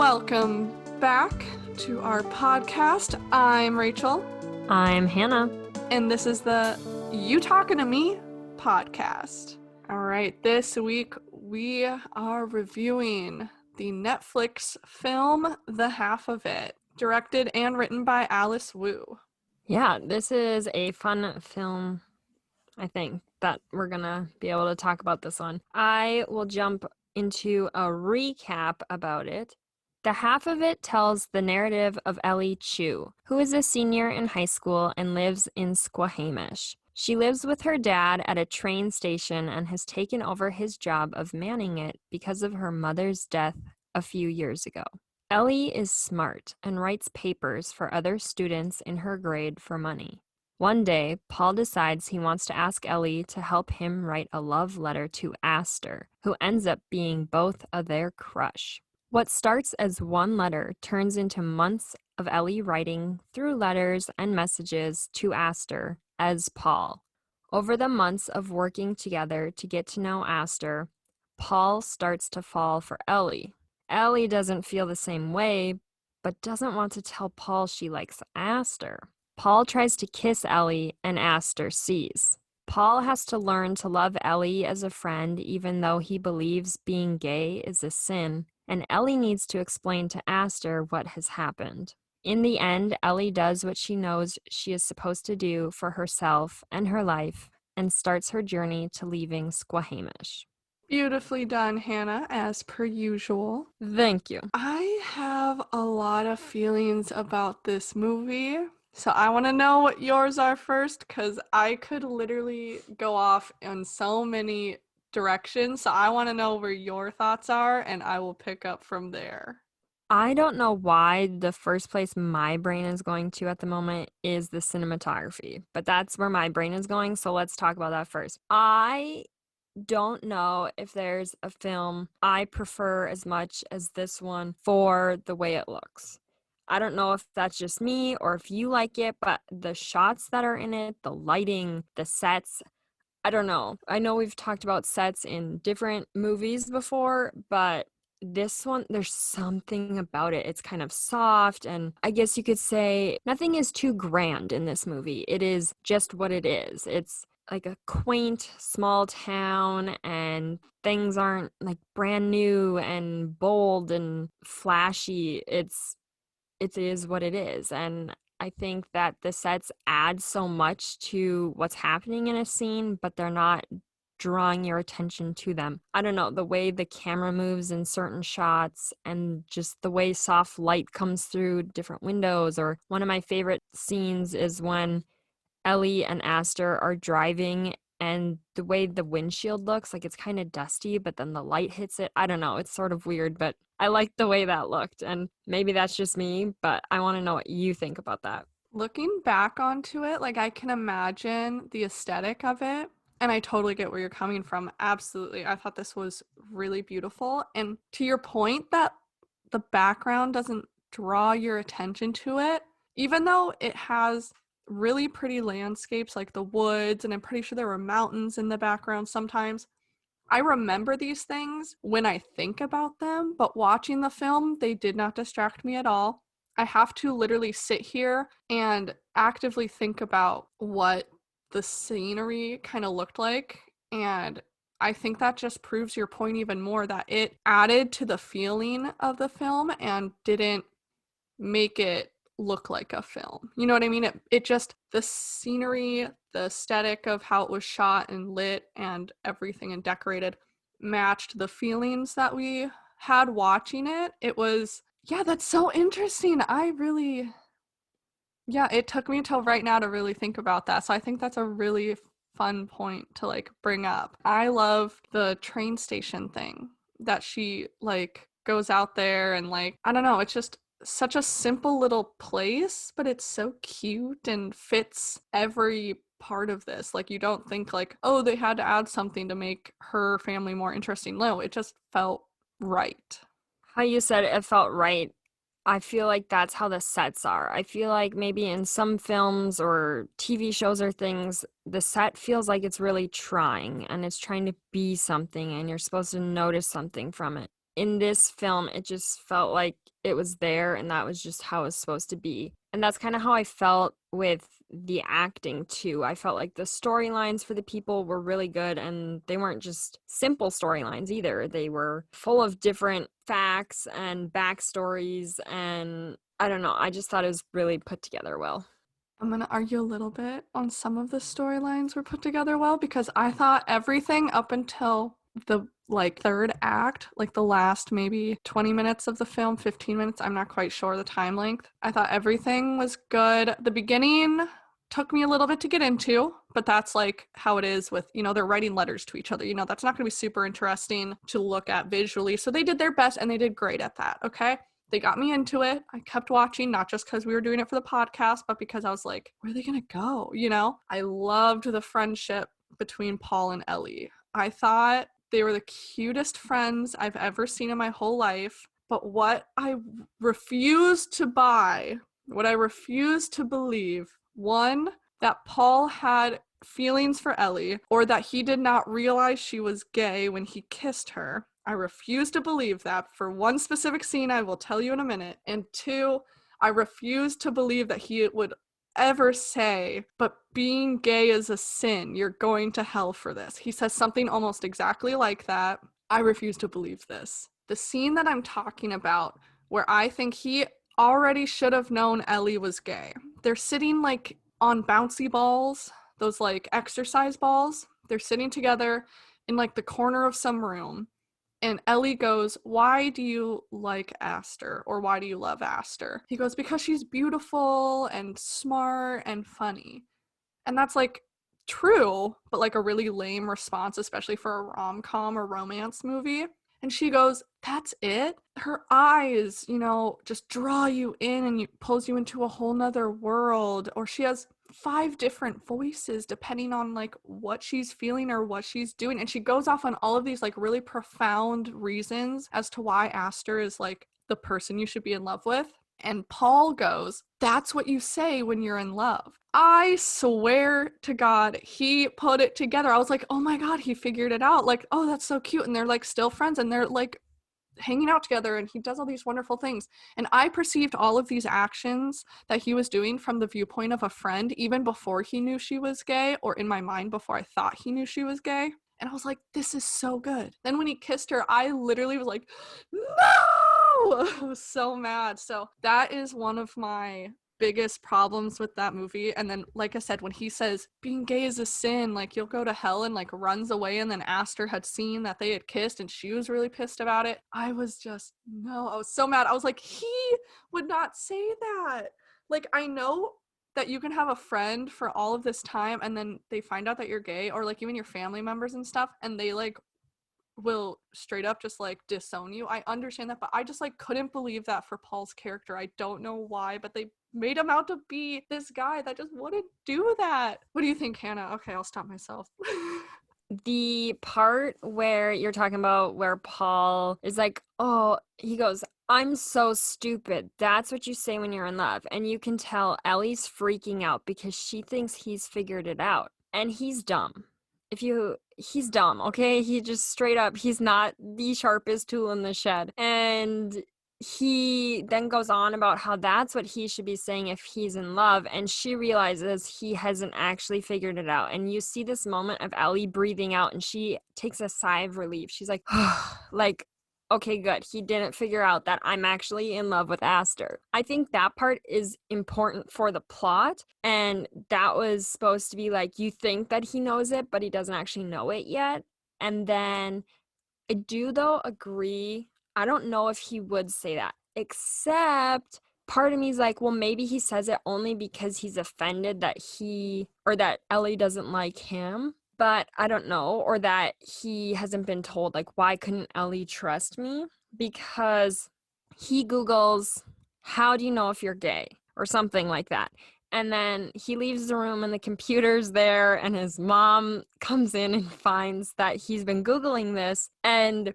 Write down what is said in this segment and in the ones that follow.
Welcome back to our podcast. I'm Rachel. I'm Hannah. And this is the You Talking to Me podcast. All right, this week we are reviewing the Netflix film The Half of It, directed and written by Alice Wu. Yeah, this is a fun film, I think, that we're going to be able to talk about this one. I will jump into a recap about it. The Half of It tells the narrative of Ellie Chu, who is a senior in high school and lives in Squamish. She lives with her dad at a train station and has taken over his job of manning it because of her mother's death a few years ago. Ellie is smart and writes papers for other students in her grade for money. One day, Paul decides he wants to ask Ellie to help him write a love letter to Aster, who ends up being both of their crush. What starts as one letter turns into months of Ellie writing through letters and messages to Aster as Paul. Over the months of working together to get to know Aster, Paul starts to fall for Ellie. Ellie doesn't feel the same way, but doesn't want to tell Paul she likes Aster. Paul tries to kiss Ellie, and Aster sees. Paul has to learn to love Ellie as a friend, even though he believes being gay is a sin, and Ellie needs to explain to Aster what has happened. In the end, Ellie does what she knows she is supposed to do for herself and her life, and starts her journey to leaving Squamish. Beautifully done, Hannah, as per usual. Thank you. I have a lot of feelings about this movie, so I want to know what yours are first, because I could literally go off in so many directions, so I want to know where your thoughts are, and I will pick up from there. I don't know why the first place my brain is going to at the moment is the cinematography, but that's where my brain is going, so let's talk about that first. I don't know if there's a film I prefer as much as this one for the way it looks. I don't know if that's just me or if you like it, but the shots that are in it, the lighting, the sets, I don't know. I know we've talked about sets in different movies before, but this one, there's something about it. It's kind of soft, and I guess you could say nothing is too grand in this movie. It is just what it is. It's like a quaint small town, and things aren't like brand new and bold and flashy. It is what it is, and I think that the sets add so much to what's happening in a scene, but they're not drawing your attention to them. I don't know, the way the camera moves in certain shots and just the way soft light comes through different windows. Or one of my favorite scenes is when Ellie and Aster are driving and the way the windshield looks, like it's kind of dusty, but then the light hits it. I don't know, it's sort of weird, but I like the way that looked, and maybe that's just me, but I want to know what you think about that. Looking back onto it, like I can imagine the aesthetic of it, and I totally get where you're coming from. Absolutely. I thought this was really beautiful. And to your point that the background doesn't draw your attention to it, even though it has really pretty landscapes like the woods, and I'm pretty sure there were mountains in the background sometimes. I remember these things when I think about them, but watching the film, they did not distract me at all. I have to literally sit here and actively think about what the scenery kind of looked like. And I think that just proves your point even more, that it added to the feeling of the film and didn't make it look like a film. You know what I mean? It just, the scenery, the aesthetic of how it was shot and lit and everything and decorated matched the feelings that we had watching it. It was, yeah, that's so interesting. It took me till right now to really think about that. So I think that's a really fun point to like bring up. I love the train station thing that she like goes out there and like, I don't know, it's just such a simple little place, but it's so cute and fits every part of this. Like you don't think like, oh, they had to add something to make her family more interesting. No, it just felt right. How you said it felt right. I feel like that's how the sets are. I feel like maybe in some films or TV shows or things, the set feels like it's really trying and it's trying to be something and you're supposed to notice something from it. In this film, it just felt like it was there and that was just how it was supposed to be. And that's kind of how I felt with the acting too. I felt like the storylines for the people were really good, and they weren't just simple storylines either. They were full of different facts and backstories, and I don't know, I just thought it was really put together well. I'm gonna argue a little bit on some of the storylines were put together well because I thought everything up until the like third act, like the last maybe 20 minutes of the film, 15 minutes, I'm not quite sure the time length. I thought everything was good. The beginning took me a little bit to get into, but that's like how it is with, they're writing letters to each other. That's not going to be super interesting to look at visually. So they did their best and they did great at that, okay? They got me into it. I kept watching, not just because we were doing it for the podcast, but because I was like, where are they going to go? I loved the friendship between Paul and Ellie. I thought they were the cutest friends I've ever seen in my whole life. But what I refuse to buy, what I refuse to believe, one, that Paul had feelings for Ellie, or that he did not realize she was gay when he kissed her. I refuse to believe that for one specific scene I will tell you in a minute. And two, I refuse to believe that he would ever say, but being gay is a sin. You're going to hell for this. He says something almost exactly like that. I refuse to believe this. The scene that I'm talking about, where I think he already should have known Ellie was gay. They're sitting like on bouncy balls, those like exercise balls. They're sitting together in like the corner of some room. And Ellie goes, why do you like Aster? Or why do you love Aster? He goes, because she's beautiful and smart and funny. And that's like true, but like a really lame response, especially for a rom-com or romance movie. And she goes, that's it? Her eyes, just draw you in and pulls you into a whole nother world. Or she has 5 different voices depending on like what she's feeling or what she's doing. And she goes off on all of these like really profound reasons as to why Aster is like the person you should be in love with. And Paul goes, that's what you say when you're in love. I swear to God, he put it together. I was like, oh my God, he figured it out. Like, oh, that's so cute. And they're like still friends and they're like hanging out together and he does all these wonderful things. And I perceived all of these actions that he was doing from the viewpoint of a friend, even before he knew she was gay, or in my mind before I thought he knew she was gay. And I was like, this is so good. Then when he kissed her, I literally was like, no! I was so mad. So that is one of my biggest problems with that movie. And then, like I said, when he says being gay is a sin, like you'll go to hell, and like runs away, and then Aster had seen that they had kissed and she was really pissed about it. I was just, no, I was so mad. I was like, he would not say that. Like, I know that you can have a friend for all of this time and then they find out that you're gay, or like even your family members and stuff, and they like will straight up just like disown you. I understand that, but I just like couldn't believe that for Paul's character. I don't know why, but they made him out to be this guy that just wouldn't do that. What do you think, Hannah? Okay, I'll stop myself. The part where you're talking about where Paul is like, oh, he goes, I'm so stupid. That's what you say when you're in love. And you can tell Ellie's freaking out because she thinks he's figured it out. And he's dumb. He's dumb, okay? He just straight up, he's not the sharpest tool in the shed. And he then goes on about how that's what he should be saying if he's in love, and she realizes he hasn't actually figured it out. And you see this moment of Ellie breathing out, and she takes a sigh of relief. She's like, like, okay, good. He didn't figure out that I'm actually in love with Aster. I think that part is important for the plot, and that was supposed to be like, you think that he knows it, but he doesn't actually know it yet. And then I do, though, agree. I don't know if he would say that, except part of me is like, well, maybe he says it only because he's offended that that Ellie doesn't like him. But I don't know, or that he hasn't been told, like, why couldn't Ellie trust me? Because he Googles, how do you know if you're gay? Or something like that. And then he leaves the room and the computer's there, and his mom comes in and finds that he's been Googling this. And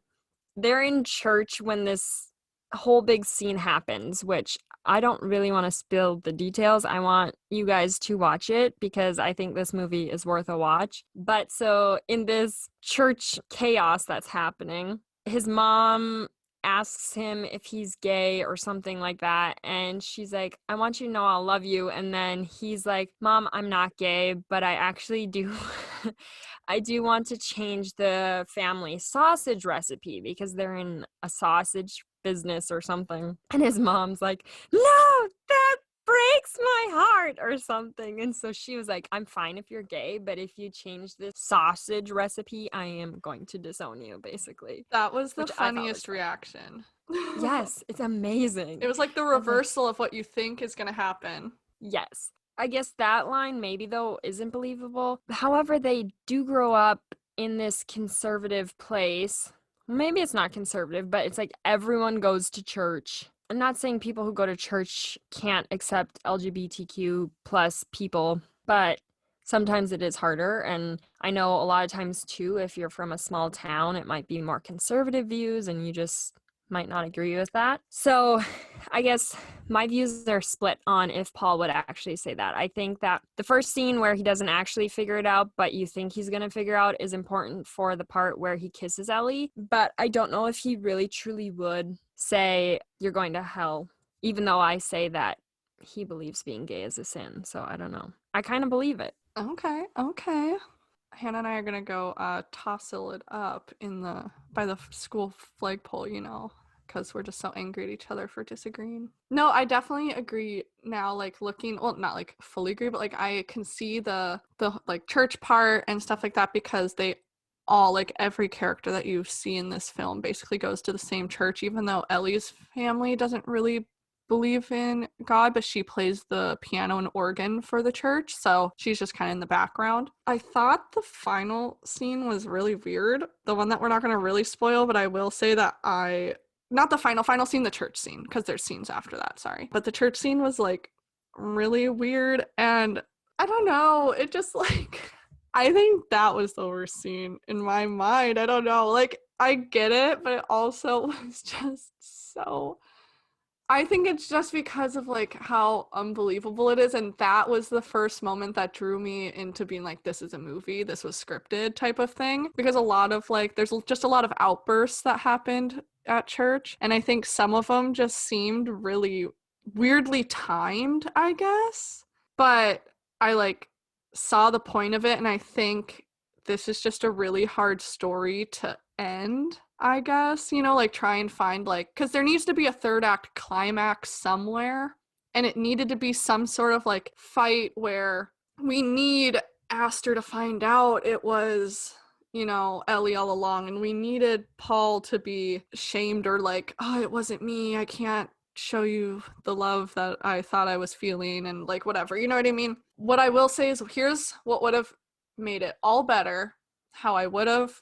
they're in church when this whole big scene happens, which I don't really want to spill the details. I want you guys to watch it because I think this movie is worth a watch. But so in this church chaos that's happening, his mom asks him if he's gay or something like that, and she's like, I want you to know I'll love you. And then he's like, Mom, I'm not gay, but I actually do I do want to change the family sausage recipe because they're in a sausage business or something. And his mom's like, no, that breaks my heart or something. And so she was like, I'm fine if you're gay, but if you change this sausage recipe, I am going to disown you, basically. That was the Which I thought was funniest funny. reaction. Yes, it's amazing. It was like the I was like, reversal of what you think is going to happen. yes. I guess that line maybe though isn't believable. However, they do grow up in this conservative place. Maybe it's not conservative, but it's like everyone goes to church. I'm not saying people who go to church can't accept LGBTQ plus people, but sometimes it is harder. And I know a lot of times too, if you're from a small town, it might be more conservative views and you just might not agree with that. So I guess my views are split on if Paul would actually say that. I think that the first scene where he doesn't actually figure it out, but you think he's going to figure out is important for the part where he kisses Ellie. But I don't know if he really truly would say, you're going to hell, even though I say that he believes being gay is a sin. So I don't know. I kind of believe it. Okay, okay. Hannah and I are gonna go tossle it up in the by the school flagpole, you know, because we're just so angry at each other for disagreeing. No, I definitely agree now. Like looking, well, not like fully agree, but like I can see the like church part and stuff like that because they all like every character that you see in this film basically goes to the same church, even though Ellie's family doesn't really believe in God, but she plays the piano and organ for the church, so she's just kind of in the background. I thought the final scene was really weird, the one that we're not going to really spoil, but I will say that not the final scene, the church scene, because there's scenes after that, sorry. But the church scene was like really weird, and I don't know, it just like, I think that was the worst scene in my mind. I don't know, like, I get it, but it also was just so, I think it's just because of like how unbelievable it is, and that was the first moment that drew me into being like, this is a movie, this was scripted type of thing, because a lot of like there's just a lot of outbursts that happened at church, and I think some of them just seemed really weirdly timed, I guess. But I like saw the point of it, and I think this is just a really hard story to end, I guess, you know, like try and find like, because there needs to be a third act climax somewhere, and it needed to be some sort of like fight where we need Aster to find out it was, you know, Ellie all along, and we needed Paul to be shamed or like, oh, it wasn't me, I can't show you the love that I thought I was feeling, and like whatever, you know what I mean? What I will say is here's what would have made it all better, how I would have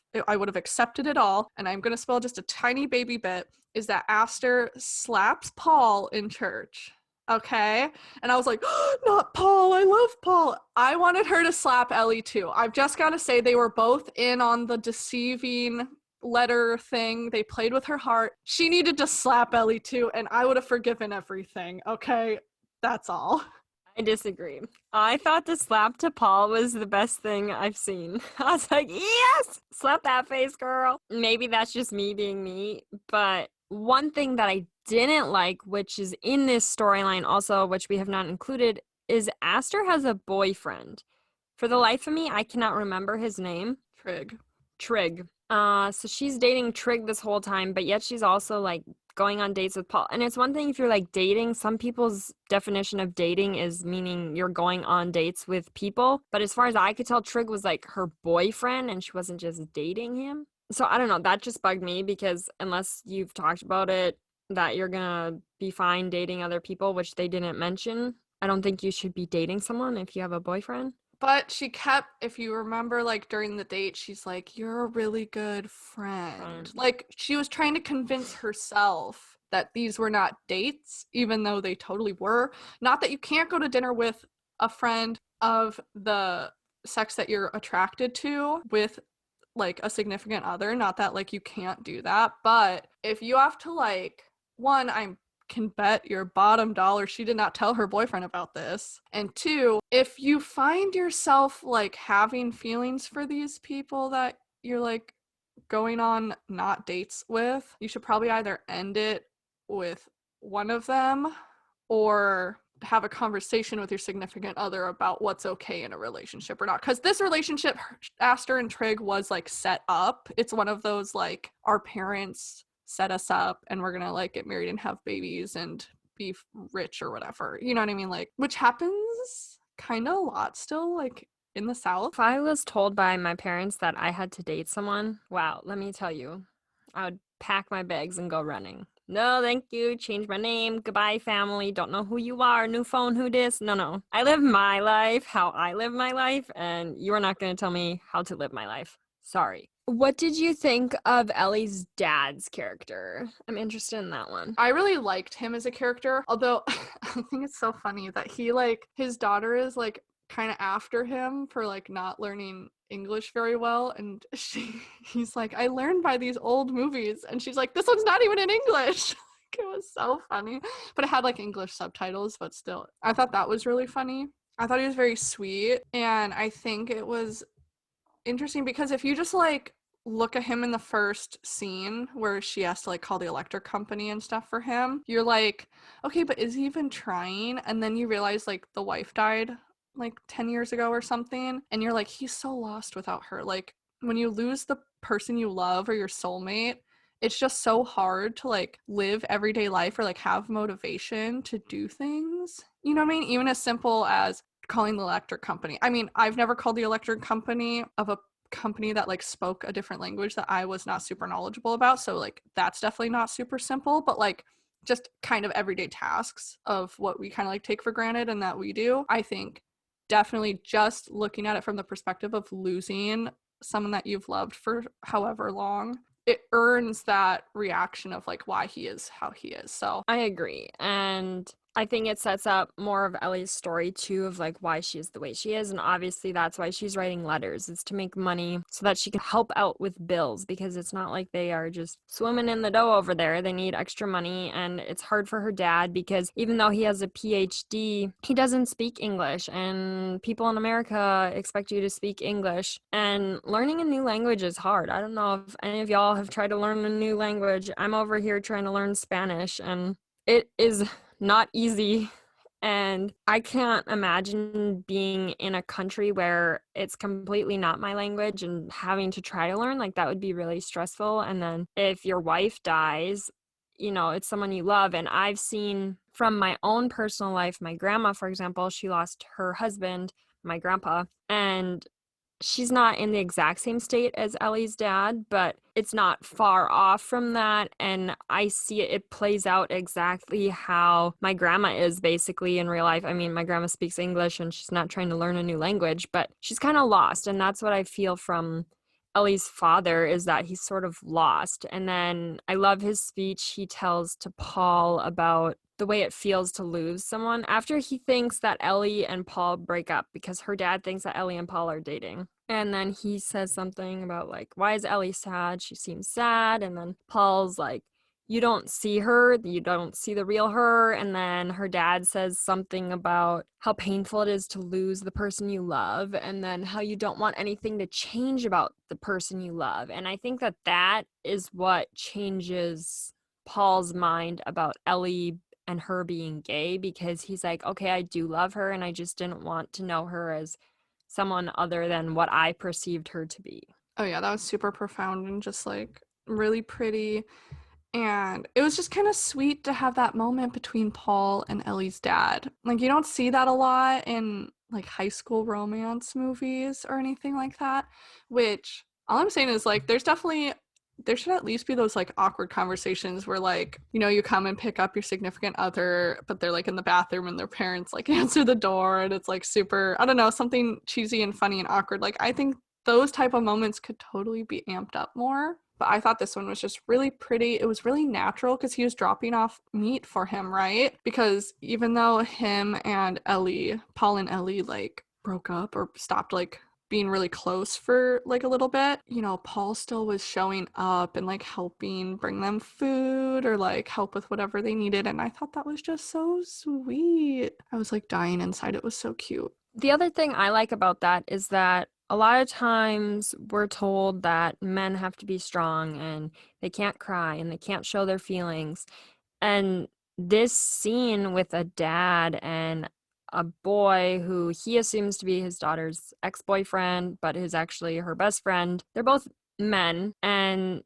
accepted it all, and I'm going to spoil just a tiny baby bit, is that Aster slaps Paul in church. Okay? And I was like, oh, not Paul. I love Paul. I wanted her to slap Ellie too. I've just got to say they were both in on the deceiving letter thing. They played with her heart. She needed to slap Ellie too, and I would have forgiven everything. Okay? That's all. I disagree. I thought the slap to Paul was the best thing I've seen. I was like, yes! Slap that face, girl. Maybe that's just me being me, but one thing that I didn't like, which is in this storyline also, which we have not included, is Aster has a boyfriend. For the life of me, I cannot remember his name. Trig. Trig. So she's dating Trig this whole time, but yet she's also like going on dates with Paul. And it's one thing if you're like dating, some people's definition of dating is meaning you're going on dates with people. But as far as I could tell, Trig was like her boyfriend and she wasn't just dating him. So I don't know, that just bugged me because unless you've talked about it, that you're gonna be fine dating other people, which they didn't mention, I don't think you should be dating someone if you have a boyfriend. But she kept, if you remember, like during the date, she's like, you're a really good friend. Fine. Like she was trying to convince herself that these were not dates, even though they totally were. Not that you can't go to dinner with a friend of the sex that you're attracted to with like a significant other. Not that like you can't do that. But if you have to like, one, I'm can bet your bottom dollar she did not tell her boyfriend about this. And two, if you find yourself like having feelings for these people that you're like going on not dates with, you should probably either end it with one of them or have a conversation with your significant other about what's okay in a relationship or not. Because this relationship, Aster and Trig, was like set up. It's one of those like our parents set us up and we're gonna like get married and have babies and be rich or whatever. You know what I mean? Like, which happens kind of a lot still, like in the South. If I was told by my parents that I had to date someone, wow, let me tell you, I would pack my bags and go running. No, thank you. Change my name. Goodbye, family. Don't know who you are. New phone, who dis? No, no. I live my life how I live my life, and you are not going to tell me how to live my life. Sorry. What did you think of Ellie's dad's character? I'm interested in that one. I really liked him as a character, although I think it's so funny that he like his daughter is like kind of after him for like not learning English very well, and he's like, I learned by these old movies, and she's like, this one's not even in English. It was so funny, but it had like English subtitles, but still I thought that was really funny. I thought he was very sweet, and I think it was interesting because if you just like look at him in the first scene where she has to like call the electric company and stuff for him, you're like, okay, but is he even trying? And then you realize like the wife died like 10 years ago or something, and you're like, he's so lost without her. Like when you lose the person you love or your soulmate, it's just so hard to like live everyday life or like have motivation to do things. You know what I mean? Even as simple as calling the electric company. I mean, I've never called the electric company of a company that like spoke a different language that I was not super knowledgeable about. So like that's definitely not super simple, but like just kind of everyday tasks of what we kind of like take for granted and that we do. I think definitely just looking at it from the perspective of losing someone that you've loved for however long, it earns that reaction of like why he is how he is. So I agree. And I think it sets up more of Ellie's story too of like why she is the way she is. And obviously that's why she's writing letters. It's to make money so that she can help out with bills because it's not like they are just swimming in the dough over there. They need extra money. And it's hard for her dad because even though he has a PhD, he doesn't speak English. And people in America expect you to speak English. And learning a new language is hard. I don't know if any of y'all have tried to learn a new language. I'm over here trying to learn Spanish and it is not easy. And I can't imagine being in a country where it's completely not my language and having to try to learn. Like, that would be really stressful. And then if your wife dies, you know, it's someone you love. And I've seen from my own personal life, my grandma, for example, she lost her husband, my grandpa, and she's not in the exact same state as Ellie's dad, but it's not far off from that. And I see it plays out exactly how my grandma is basically in real life. I mean, my grandma speaks English and she's not trying to learn a new language, but she's kind of lost. And that's what I feel from Ellie's father is that he's sort of lost. And then I love his speech he tells to Paul about the way it feels to lose someone after he thinks that Ellie and Paul break up because her dad thinks that Ellie and Paul are dating. And then he says something about like, why is Ellie sad? She seems sad. And then Paul's like, you don't see her, you don't see the real her. And then her dad says something about how painful it is to lose the person you love, and then how you don't want anything to change about the person you love. And I think that that is what changes Paul's mind about Ellie and her being gay, because he's like, okay, I do love her, and I just didn't want to know her as someone other than what I perceived her to be. oh yeah, that was super profound and just like really pretty. And it was just kind of sweet to have that moment between Paul and Ellie's dad. Like, you don't see that a lot in like high school romance movies or anything like that, which all I'm saying is like there should at least be those like awkward conversations where like, you know, you come and pick up your significant other, but they're like in the bathroom and their parents like answer the door and it's like super, I don't know, something cheesy and funny and awkward. Like, I think those type of moments could totally be amped up more. But I thought this one was just really pretty. It was really natural because he was dropping off meat for him, right? Because even though him and Ellie, Paul and Ellie, like broke up or stopped like being really close for like a little bit, you know, Paul still was showing up and like helping bring them food or like help with whatever they needed. And I thought that was just so sweet. I was like dying inside. It was so cute. The other thing I like about that is that a lot of times we're told that men have to be strong and they can't cry and they can't show their feelings. And this scene with a dad and a boy who he assumes to be his daughter's ex-boyfriend, but is actually her best friend, they're both men and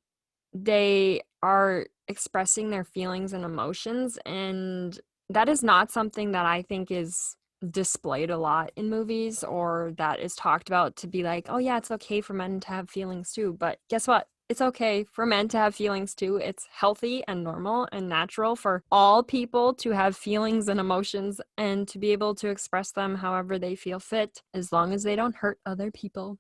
they are expressing their feelings and emotions. And that is not something that I think is displayed a lot in movies or that is talked about to be like, oh, yeah, it's okay for men to have feelings too. But guess what? It's okay for men to have feelings too. It's healthy and normal and natural for all people to have feelings and emotions and to be able to express them however they feel fit, as long as they don't hurt other people.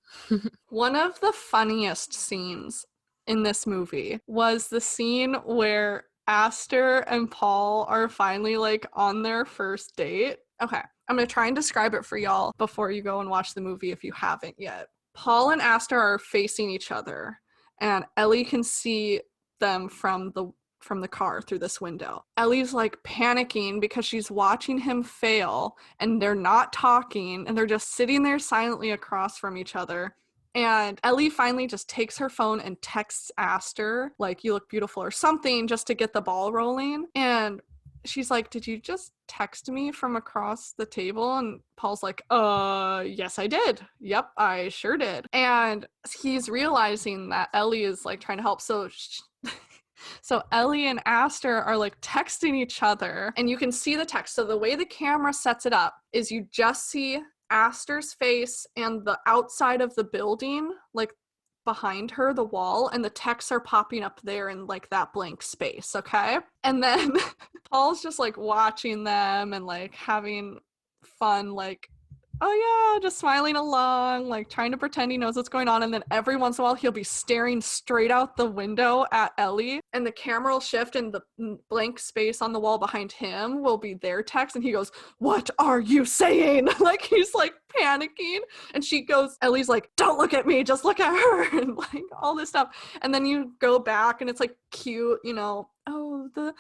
One of the funniest scenes in this movie was the scene where Aster and Paul are finally like on their first date. Okay, I'm gonna try and describe it for y'all before you go and watch the movie if you haven't yet. Paul and Aster are facing each other, and Ellie can see them from the car through this window. Ellie's like panicking because she's watching him fail and they're not talking and they're just sitting there silently across from each other. And Ellie finally just takes her phone and texts Aster, like, you look beautiful or something, just to get the ball rolling. And she's like, did you just text me from across the table? And Paul's like, yes, I did. Yep, I sure did. And he's realizing that Ellie is like trying to help. So Ellie and Aster are like texting each other, and you can see the text. So the way the camera sets it up is you just see Aster's face and the outside of the building, like behind her, the wall, and the texts are popping up there in like that blank space, okay? And then Paul's just like watching them and like having fun, like, oh yeah, just smiling along, like trying to pretend he knows what's going on. And then every once in a while, he'll be staring straight out the window at Ellie, and the camera will shift, and the blank space on the wall behind him will be their text. And he goes, what are you saying? Like he's like panicking. And she goes, Ellie's like, don't look at me, just look at her, and like all this stuff. And then you go back, and it's like cute, you know, oh, the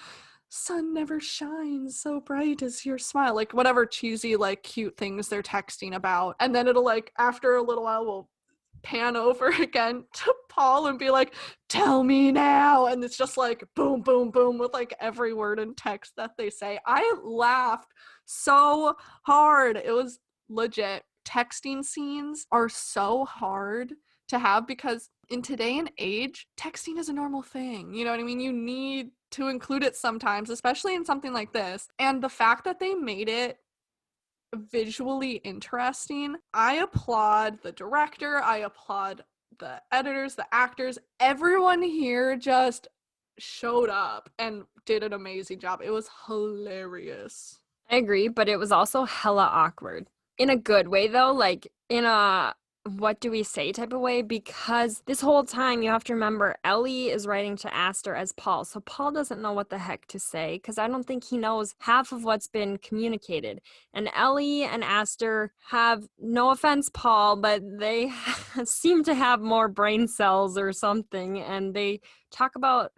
sun never shines so bright as your smile, like whatever cheesy like cute things they're texting about. And then it'll like after a little while we'll pan over again to Paul and be like, tell me now. And it's just like boom boom boom with like every word in text that they say. I laughed so hard. It was legit. Texting scenes are so hard to have because in today and age, texting is a normal thing. You know what I mean? You need to include it sometimes, especially in something like this. And the fact that they made it visually interesting, I applaud the director, I applaud the editors, the actors. Everyone here just showed up and did an amazing job. It was hilarious. I agree, but it was also hella awkward. In a good way, though, like in a what do we say type of way, because this whole time you have to remember Ellie is writing to Aster as Paul. So Paul doesn't know what the heck to say because I don't think he knows half of what's been communicated. And Ellie and Aster have, no offense, Paul, but they seem to have more brain cells or something. And they talk about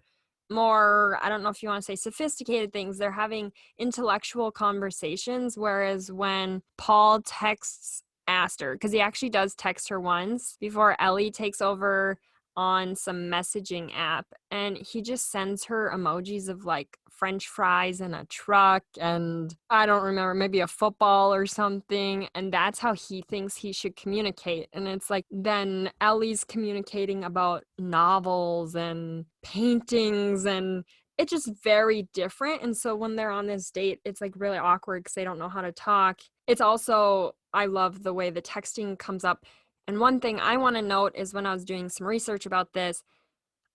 more, I don't know if you want to say sophisticated things. They're having intellectual conversations, whereas when Paul texts Aster, because he actually does text her once before Ellie takes over on some messaging app, and he just sends her emojis of like French fries and a truck and I don't remember, maybe a football or something, and that's how he thinks he should communicate. And it's like then Ellie's communicating about novels and paintings, and it's just very different. And so when they're on this date, it's like really awkward because they don't know how to talk. It's also, I love the way the texting comes up. And one thing I want to note is when I was doing some research about this,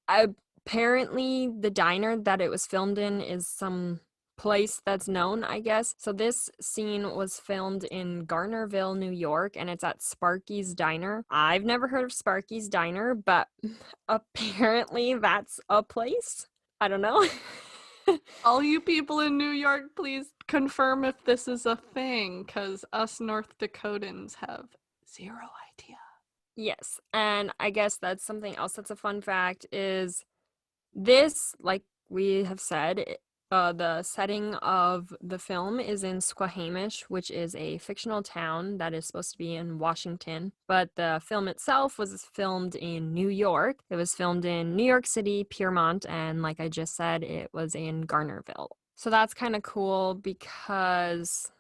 apparently the diner that it was filmed in is some place that's known, I guess. So this scene was filmed in Garnerville, New York, and it's at Sparky's Diner. I've never heard of Sparky's Diner, but apparently that's a place. I don't know. All you people in New York, please confirm if this is a thing, because us North Dakotans have zero idea. Yes, and I guess that's something else that's a fun fact is this, like we have said, The setting of the film is in Squamish, which is a fictional town that is supposed to be in Washington. But the film itself was filmed in New York. It was filmed in New York City, Piermont, and like I just said, it was in Garnerville. So that's kind of cool because,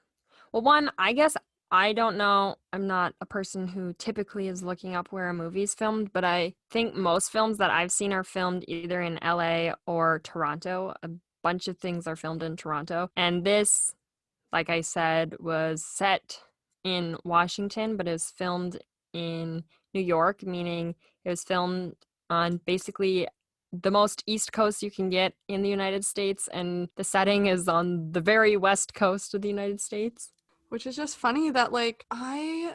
well, one, I guess I don't know. I'm not a person who typically is looking up where a movie's filmed, but I think most films that I've seen are filmed either in LA or Toronto. A bunch of things are filmed in Toronto. And this, like I said, was set in Washington, but it was filmed in New York, meaning it was filmed on basically the most east coast you can get in the United States, and the setting is on the very west coast of the United States. Which is just funny that, like, I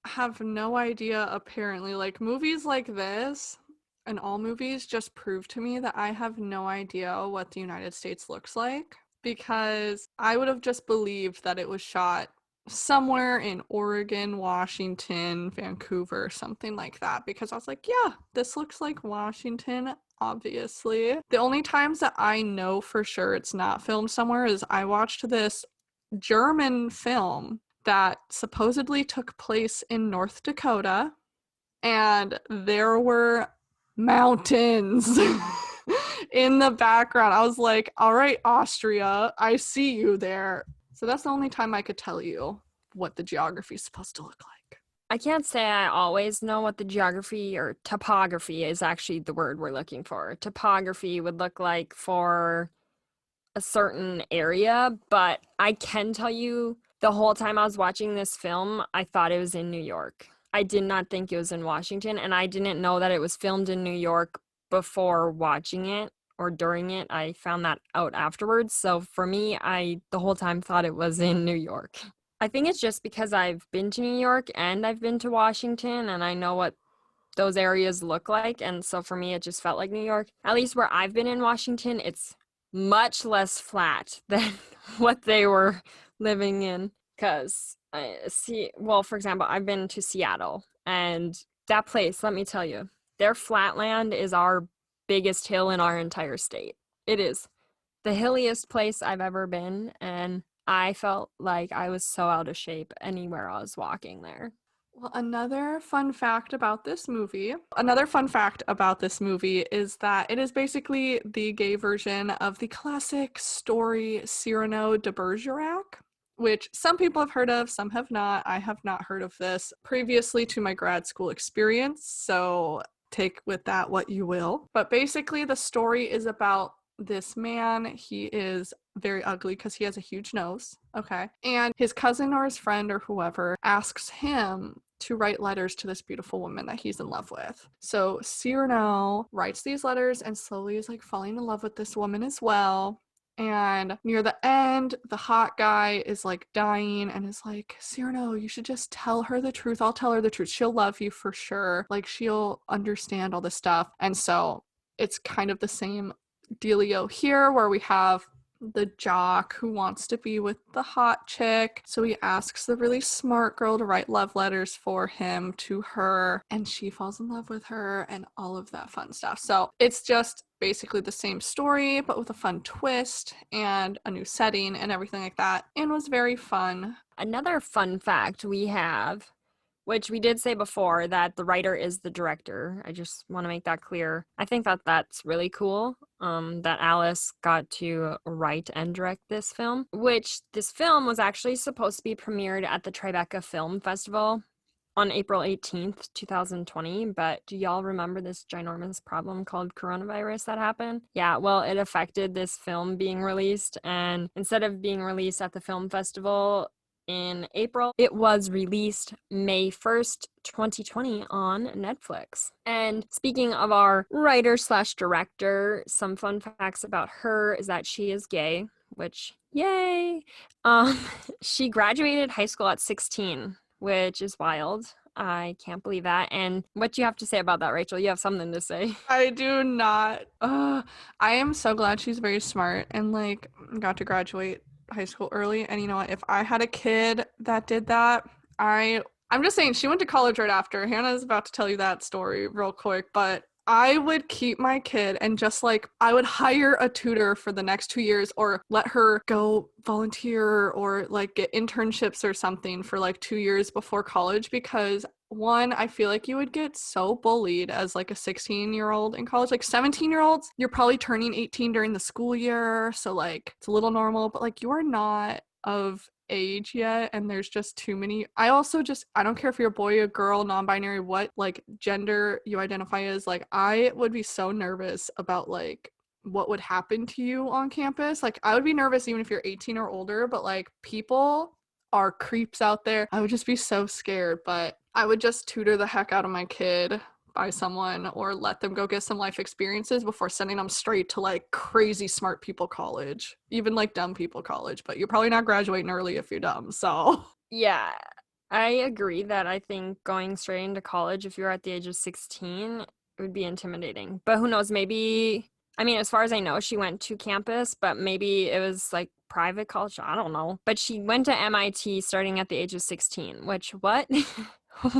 have no idea, apparently. Like, movies like this and all movies just prove to me that I have no idea what the United States looks like, because I would have just believed that it was shot somewhere in Oregon, Washington, Vancouver, something like that, because I was like, yeah, this looks like Washington, obviously. The only times that I know for sure it's not filmed somewhere is I watched this German film that supposedly took place in North Dakota, and there were mountains in the background. I was like, all right, Austria, I see you there. So that's the only time I could tell you what the geography is supposed to look like. I can't say I always know what the geography or topography is actually the word we're looking for. Topography would look like for a certain area, but I can tell you the whole time I was watching this film, I thought it was in New York. I did not think it was in Washington, and I didn't know that it was filmed in New York before watching it or during it. I found that out afterwards. So for me, I the whole time thought it was in New York. I think it's just because I've been to New York and I've been to Washington and I know what those areas look like. And so for me, it just felt like New York. At least where I've been in Washington, it's much less flat than what they were living in. Because I see, well, for example, I've been to Seattle, and that place, let me tell you, their flatland is our biggest hill in our entire state. It is the hilliest place I've ever been, and I felt like I was so out of shape anywhere I was walking there. Well, another fun fact about this movie is that it is basically the gay version of the classic story Cyrano de Bergerac, which some people have heard of, some have not. I have not heard of this previously to my grad school experience, so take with that what you will. But basically, the story is about this man. He is very ugly because he has a huge nose. Okay. And his cousin or his friend or whoever asks him to write letters to this beautiful woman that he's in love with. So Cyrano writes these letters and slowly is like falling in love with this woman as well. And near the end, the hot guy is like dying and is like, Cyrano, you should just tell her the truth. I'll tell her the truth. She'll love you for sure. Like, she'll understand all this stuff. And so it's kind of the same dealio here, where we have the jock who wants to be with the hot chick. So he asks the really smart girl to write love letters for him to her, and she falls in love with her and all of that fun stuff. So it's just basically the same story, but with a fun twist and a new setting and everything like that, and was very fun. Another fun fact we have, which we did say before, that the writer is the director. I just want to make that clear. I think that that's really cool, that Alice got to write and direct this film, which this film was actually supposed to be premiered at the Tribeca Film Festival on April 18th, 2020. But do y'all remember this ginormous problem called coronavirus that happened? Yeah, well, it affected this film being released. And instead of being released at the film festival in April, it was released May 1st, 2020 on Netflix. And speaking of our writer slash director, some fun facts about her is that she is gay, which, yay! Um, she graduated high school at 16, which is wild. I can't believe that. And what do you have to say about that, Rachel? You have something to say. I do not. I am so glad she's very smart and like got to graduate high school early. And you know what? If I had a kid that did that, I'm just saying, she went to college right after. Hannah's about to tell you that story real quick, but I would keep my kid and just like, I would hire a tutor for the next 2 years or let her go volunteer or like get internships or something for like 2 years before college because one, I feel like you would get so bullied as like a 16-year-old in college. Like 17-year-olds, you're probably turning 18 during the school year. So like it's a little normal, but like you are not of age yet and there's just too many. I also just I don't care if you're a boy, a girl, non-binary, what like gender you identify as, like I would be so nervous about like what would happen to you on campus. Like I would be nervous even if you're 18 or older, but like people are creeps out there. I would just be so scared, but I would just tutor the heck out of my kid by someone or let them go get some life experiences before sending them straight to like crazy smart people college, even like dumb people college, but you're probably not graduating early if you're dumb. So Yeah, I agree that I think going straight into college if you're at the age of 16 would be intimidating. But who knows, maybe, I mean, as far as I know, she went to campus, but maybe it was like private college. I don't know. But she went to MIT starting at the age of 16, which what?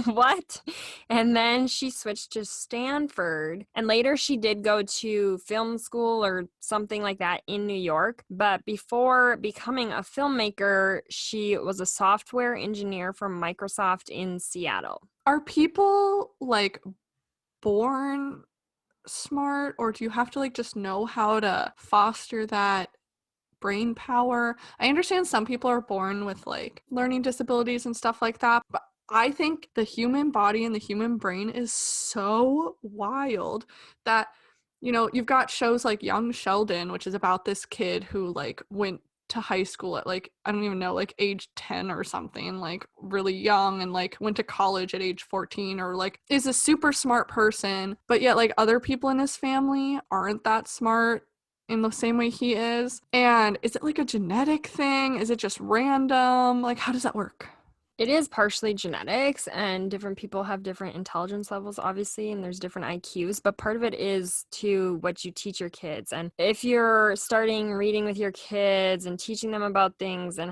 What? And then she switched to Stanford. And later she did go to film school or something like that in New York. But before becoming a filmmaker, she was a software engineer for Microsoft in Seattle. are people like born smart or do you have to like just know how to foster that brain power? I understand some people are born with like learning disabilities and stuff like that, but I think the human body and the human brain is so wild that, you've got shows like Young Sheldon, which is about this kid who like went to high school at like, I don't even know, like age 10 or something, like really young, and like went to college at age 14, or like is a super smart person, but yet like other people in his family aren't that smart in the same way he is. And is it like a genetic thing? Is it just random? Like, how does that work? It is partially genetics, and different people have different intelligence levels, obviously, and there's different IQs, but part of it is to what you teach your kids. And if you're starting reading with your kids and teaching them about things and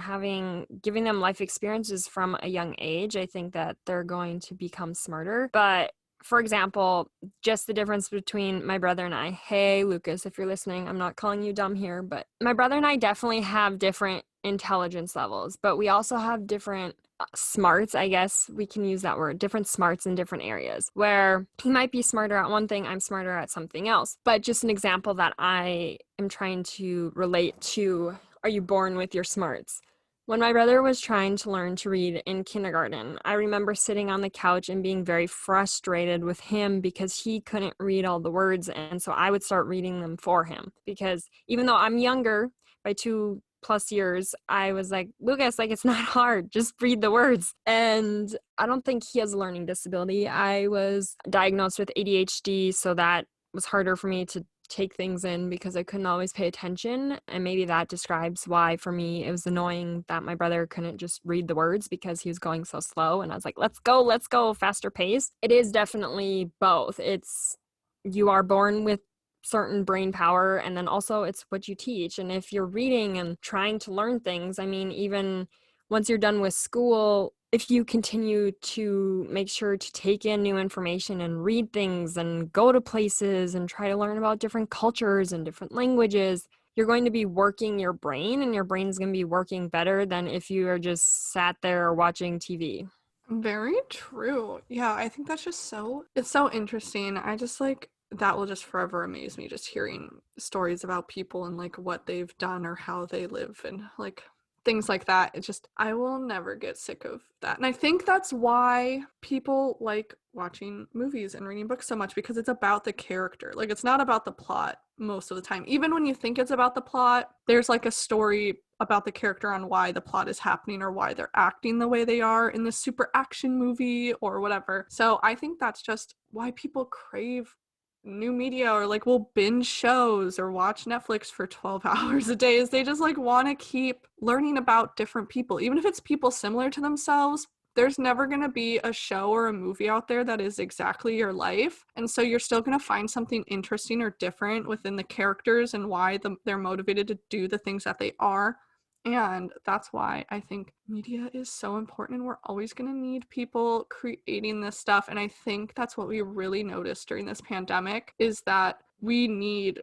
giving them life experiences from a young age, I think that they're going to become smarter. But for example, just the difference between my brother and I. Hey, Lucas, if you're listening, I'm not calling you dumb here, but my brother and I definitely have different intelligence levels, but we also have different smarts, I guess we can use that word, different smarts in different areas, where he might be smarter at one thing, I'm smarter at something else. But just an example that I am trying to relate to, are you born with your smarts? When my brother was trying to learn to read in kindergarten, I remember sitting on the couch and being very frustrated with him because he couldn't read all the words. And so I would start reading them for him because even though I'm younger by 2+ years, I was like, Lucas, like it's not hard, just read the words. And I don't think he has a learning disability. I was diagnosed with ADHD, so that was harder for me to take things in because I couldn't always pay attention. And maybe that describes why for me it was annoying that my brother couldn't just read the words because he was going so slow. And I was like, let's go, faster pace. It is definitely both. It's you are born with certain brain power, and then also it's what you teach. And if you're reading and trying to learn things, I mean, even once you're done with school, if you continue to make sure to take in new information and read things and go to places and try to learn about different cultures and different languages, you're going to be working your brain, and your brain's going to be working better than if you are just sat there watching TV. Very true. Yeah, I think that's just it's so interesting. I just like, that will just forever amaze me just hearing stories about people and like what they've done or how they live and like things like that. It just, I will never get sick of that. And I think that's why people like watching movies and reading books so much, because it's about the character. Like it's not about the plot most of the time. Even when you think it's about the plot, there's like a story about the character on why the plot is happening or why they're acting the way they are in this super action movie or whatever. So I think that's just why people crave new media or like will binge shows or watch Netflix for 12 hours a day, is they just like want to keep learning about different people. Even if it's people similar to themselves, there's never going to be a show or a movie out there that is exactly your life. And so you're still going to find something interesting or different within the characters and why they're motivated to do the things that they are. And that's why I think media is so important and we're always going to need people creating this stuff. And I think that's what we really noticed during this pandemic is that we need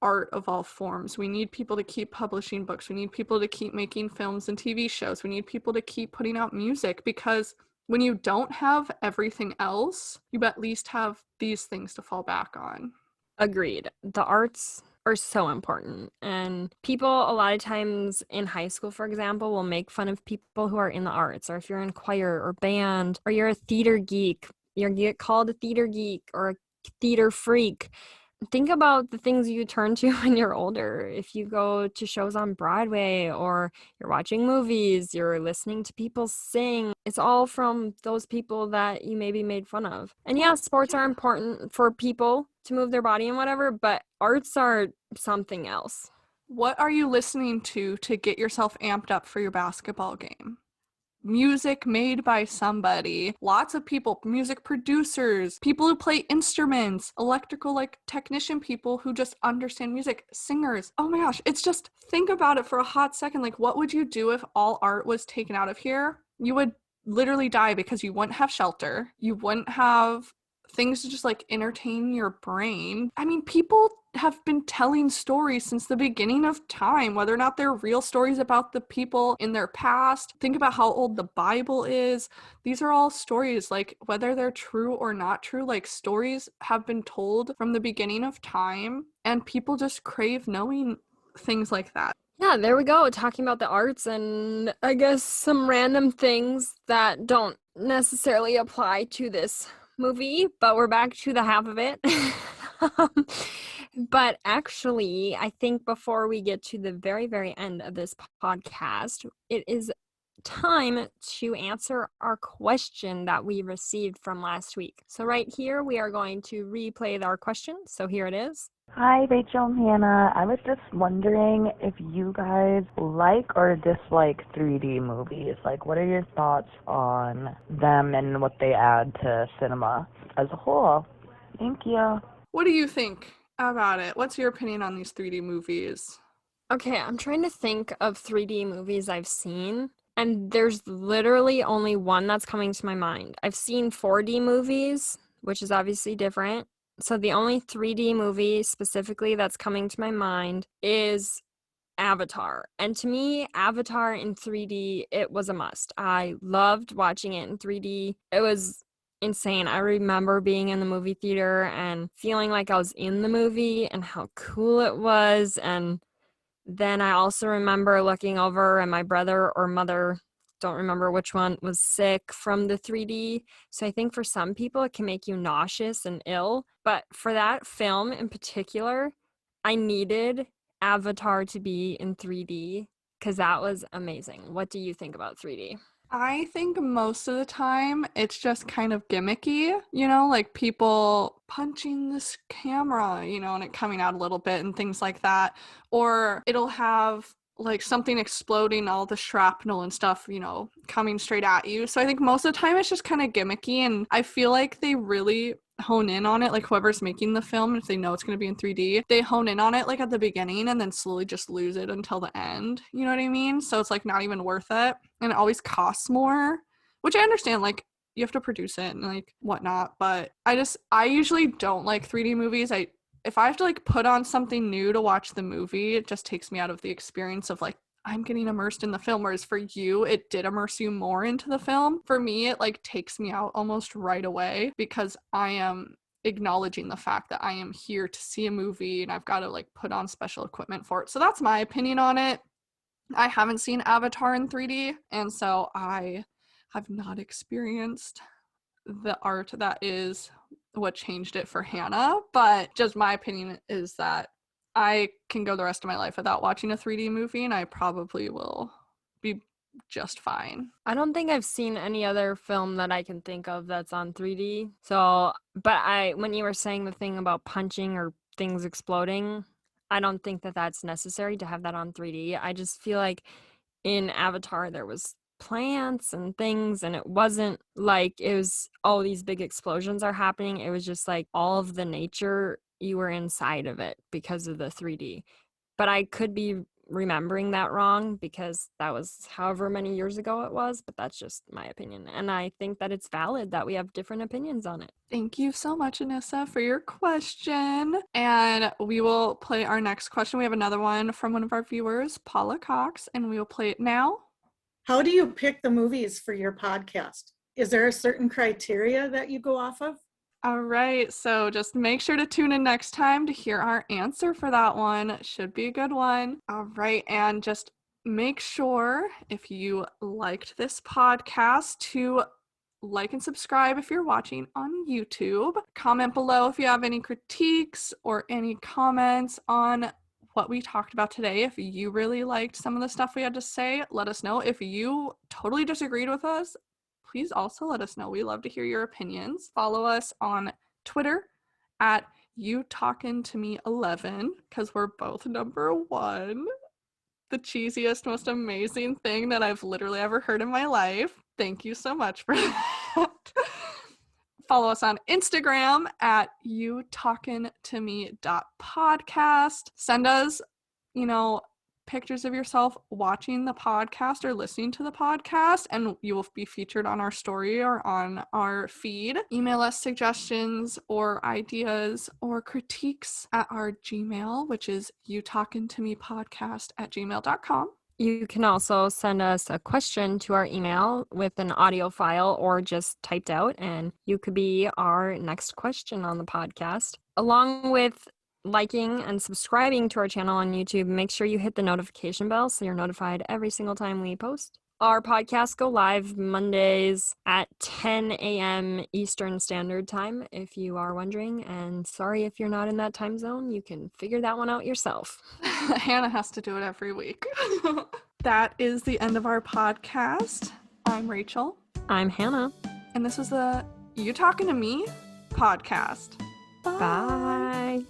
art of all forms. We need people to keep publishing books. We need people to keep making films and TV shows. We need people to keep putting out music because when you don't have everything else, you at least have these things to fall back on. Agreed. The arts are so important. And people, a lot of times in high school, for example, will make fun of people who are in the arts, or if you're in choir or band, or you're a theater geek, you get called a theater geek or a theater freak. Think about the things you turn to when you're older. If you go to shows on Broadway or you're watching movies, you're listening to people sing, it's all from those people that you maybe made fun of. And yeah, Well, sports are yeah. important for people to move their body and whatever, but arts are something else. What are you listening to get yourself amped up for your basketball game? Music made by somebody. Lots of people, music producers, people who play instruments, electrical like technician people who just understand music, singers. Oh my gosh, it's just think about it for a hot second. Like, what would you do if all art was taken out of here? You would literally die because you wouldn't have shelter. You wouldn't have things to just like entertain your brain. I mean, people have been telling stories since the beginning of time, whether or not they're real stories about the people in their past. Think about how old the Bible is. These are all stories, like whether they're true or not true, like stories have been told from the beginning of time, and people just crave knowing things like that. Yeah, there we go, talking about the arts and I guess some random things that don't necessarily apply to this movie, but we're back to the half of it. Um, but actually, I think before we get to the very, very end of this podcast, it is time to answer our question that we received from last week. So right here, we are going to replay our question. So here it is. Hi, Rachel and Hannah. I was just wondering if you guys like or dislike 3D movies. Like, what are your thoughts on them and what they add to cinema as a whole? Thank you. What do you think about it? What's your opinion on these 3D movies? Okay, I'm trying to think of 3D movies I've seen, and there's literally only one that's coming to my mind. I've seen 4D movies, which is obviously different. So the only 3D movie specifically that's coming to my mind is Avatar. And to me, Avatar in 3D, it was a must. I loved watching it in 3D. It was insane. I remember being in the movie theater and feeling like I was in the movie and how cool it was. And then I also remember looking over and my brother or mother, don't remember which one, was sick from the 3D. So I think for some people it can make you nauseous and ill. But for that film in particular, I needed Avatar to be in 3D because that was amazing. What do you think about 3D? I think most of the time it's just kind of gimmicky, like people punching this camera, and it coming out a little bit and things like that. Or it'll have like something exploding, all the shrapnel and stuff, coming straight at you. So I think most of the time it's just kind of gimmicky. And I feel like they really hone in on it, like whoever's making the film, if they know it's going to be in 3D, they hone in on it like at the beginning and then slowly just lose it until the end. You know what I mean? So it's like not even worth it. And it always costs more, which I understand, like you have to produce it and like whatnot. But I usually don't like 3D movies. If I have to like put on something new to watch the movie, it just takes me out of the experience of like I'm getting immersed in the film, whereas for you, it did immerse you more into the film. For me, it like takes me out almost right away because I am acknowledging the fact that I am here to see a movie and I've got to like put on special equipment for it. So that's my opinion on it. I haven't seen Avatar in 3D, and so I have not experienced the art that is what changed it for Hannah, but just my opinion is that I can go the rest of my life without watching a 3D movie and I probably will be just fine. I don't think I've seen any other film that I can think of that's on 3D. So, but when you were saying the thing about punching or things exploding, I don't think that that's necessary to have that on 3D. I just feel like in Avatar there was plants and things and it wasn't like it was all these big explosions are happening. It was just like all of the nature, you were inside of it because of the 3D. But I could be remembering that wrong because that was however many years ago it was, but that's just my opinion. And I think that it's valid that we have different opinions on it. Thank you so much, Anissa, for your question. And we will play our next question. We have another one from one of our viewers, Paula Cox, and we will play it now. How do you pick the movies for your podcast? Is there a certain criteria that you go off of? All right, so just make sure to tune in next time to hear our answer for that one. Should be a good one. All right, and just make sure if you liked this podcast to like and subscribe if you're watching on YouTube. Comment below if you have any critiques or any comments on what we talked about today. If you really liked some of the stuff we had to say, let us know. If you totally disagreed with us, please also let us know. We love to hear your opinions. Follow us on Twitter at YouTalkinToMe11 because we're both number 1. The cheesiest, most amazing thing that I've literally ever heard in my life. Thank you so much for that. Follow us on Instagram at youtalkingtome.podcast. Send us, pictures of yourself watching the podcast or listening to the podcast, and you will be featured on our story or on our feed. Email us suggestions or ideas or critiques at our Gmail, which is youtalkingtomepodcast@gmail.com. You can also send us a question to our email with an audio file or just typed out, and you could be our next question on the podcast. Along with liking and subscribing to our channel on YouTube, make sure you hit the notification bell so you're notified every single time we post. Our podcasts go live Mondays at 10 a.m. Eastern Standard Time, if you are wondering. And sorry if you're not in that time zone, you can figure that one out yourself. Hannah has to do it every week. That is the end of our podcast. I'm Rachel. I'm Hannah. And this was the You Talking to Me podcast. Bye.